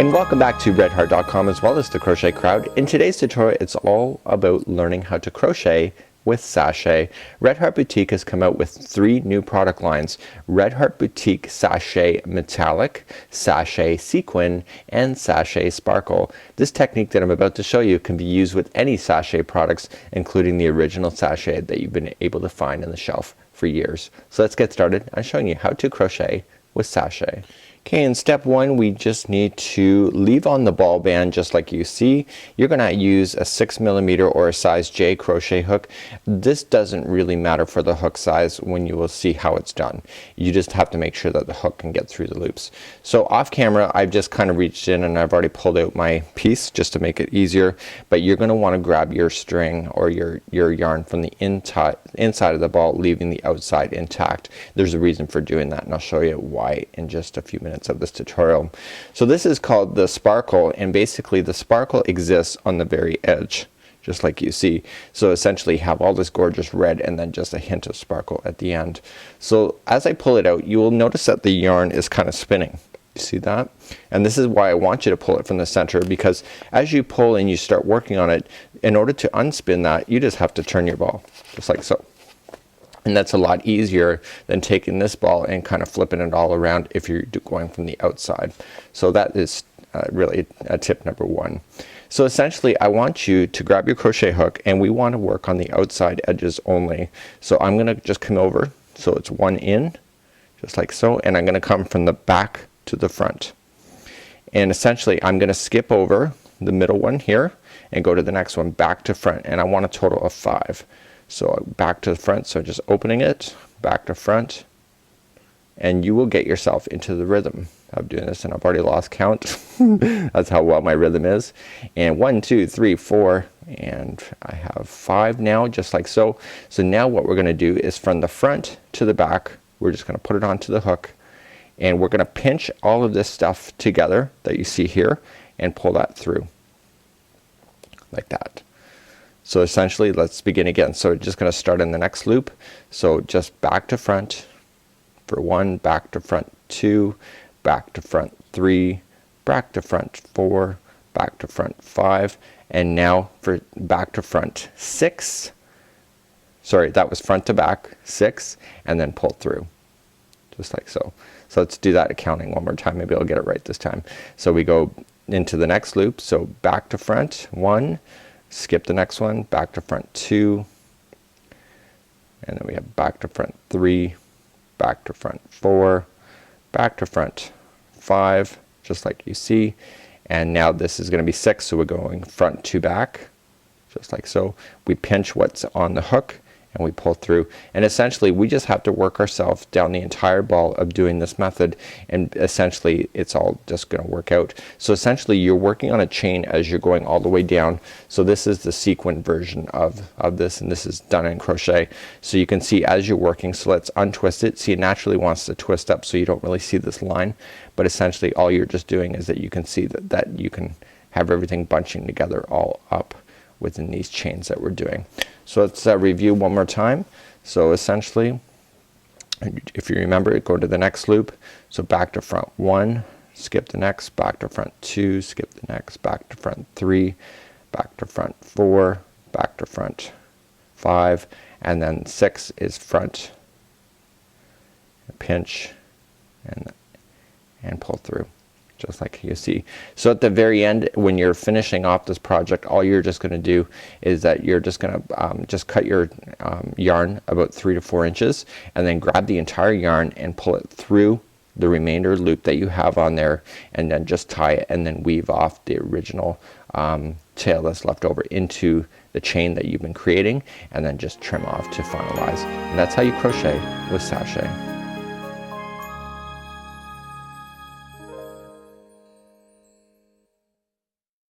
And welcome back to redheart.com as well as the Crochet Crowd. In today's tutorial it's all about learning how to crochet with Sashay. Red Heart Boutique has come out with 3 new product lines: Red Heart Boutique Sashay Metallic, Sashay Sequin, and Sashay Sparkle. This technique that I'm about to show you can be used with any Sashay products, including the original Sashay that you've been able to find on the shelf for years. So let's get started on showing you how to crochet with Sashay. Okay, in step 1 we just need to leave on the ball band just like you see. You're gonna use a 6mm or a size J crochet hook. This doesn't really matter for the hook size when you will see how it's done. You just have to make sure that the hook can get through the loops. So off camera I've just kind of reached in and I've already pulled out my piece just to make it easier, but you're gonna want to grab your string or your yarn from the inside of the ball, leaving the outside intact. There's a reason for doing that and I'll show you why in just a few minutes of this tutorial. So this is called the sparkle, and basically the sparkle exists on the very edge just like you see. So essentially you have all this gorgeous red and then just a hint of sparkle at the end. So as I pull it out you will notice that the yarn is kind of spinning. You see that? And this is why I want you to pull it from the center, because as you pull and you start working on it, in order to unspin that you just have to turn your ball just like so. And that's a lot easier than taking this ball and kind of flipping it all around if you're going from the outside. So that is really tip number 1. So essentially I want you to grab your crochet hook and we want to work on the outside edges only. So I'm gonna just come over, so it's 1 in just like so, and I'm gonna come from the back to the front. And essentially I'm gonna skip over the middle one here and go to the next one back to front, and I want a total of 5. So back to the front, so just opening it, back to front, and you will get yourself into the rhythm of doing this. And I've already lost count. That's how well my rhythm is. And 1 2 3 4, and I have 5 now just like so. So now what we're gonna do is from the front to the back we're just gonna put it onto the hook, and we're gonna pinch all of this stuff together that you see here and pull that through like that. So essentially let's begin again. So we're just gonna start in the next loop. So just back to front for 1, back to front 2, back to front 3, back to front 4, back to front 5, and now for back to front 6. Sorry, that was front to back 6, and then pull through just like so. So let's do that accounting one more time. Maybe I'll get it right this time. So we go into the next loop. So back to front 1, skip the next one, back to front 2, and then we have back to front 3, back to front 4, back to front 5 just like you see, and now this is gonna be 6, so we're going front to back just like so. We pinch what's on the hook and we pull through, and essentially we just have to work ourselves down the entire ball of doing this method, and essentially it's all just gonna work out. So essentially you're working on a chain as you're going all the way down. So this is the sequin version of this, and this is done in crochet. So you can see as you're working, so let's untwist it. See, it naturally wants to twist up so you don't really see this line, but essentially all you're just doing is that you can see that you can have everything bunching together all up within these chains that we're doing. So let's review one more time. So essentially, if you remember it, go to the next loop. So back to front 1, skip the next, back to front 2, skip the next, back to front 3, back to front 4, back to front 5, and then 6 is front, pinch, and pull through just like you see. So at the very end when you're finishing off this project, all you're just gonna do is that you're just gonna just cut your yarn about 3 to 4 inches, and then grab the entire yarn and pull it through the remainder loop that you have on there, and then just tie it and then weave off the original tail that's left over into the chain that you've been creating, and then just trim off to finalize. And that's how you crochet with Sashay.